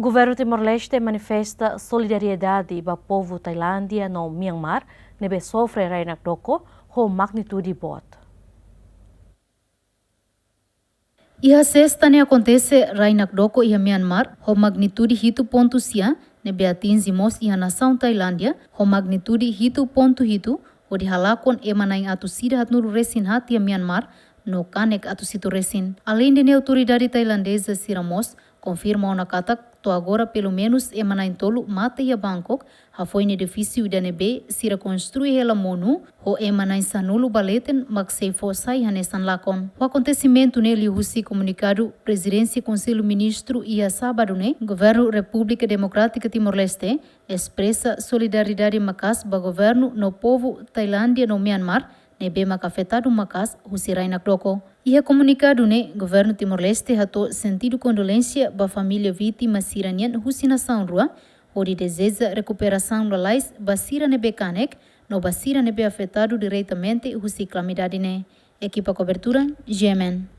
Governo Timor-Leste manifesta solidariedade ao povo Tailândia no Myanmar, nebe sofre rainak doko ho magnitude bot. Iha sexta ne acontece rainak doko iha Myanmar, ho magnitude hitu ponto sia, nebe atinge mos iha nação Tailândia, ho magnitude hitu ponto hitu, o de halakon emanain atu sida hatnuru resin hati iha Myanmar, no kanek atu situ resin. Além de autoridade tailandesa Siramos, confirma ona katak to agora pelo menos emanain tolu mata ia Bangkok, ha foi ne edifício da nebe sira construir ela monu, ho emanain sanulu baleten mak sei fo sai hanesan lakon. O acontecimento nele husi comunicado presidência Conselho Ministro ia sábado ne, Governo República Democrática Timor-Leste expressa solidariedade makas ba governo no povo Tailândia no Myanmar, nebe mak afetado makas husi rainak doko. Ia comunicado ne, governo Timor-Leste hatou sentido condolência ba família vítima siranian husi nação rua, onde deseja recuperação da lais basira nebe kanek, no basira nebe afetado diretamente husi calamidade ne. Equipa cobertura, GMN.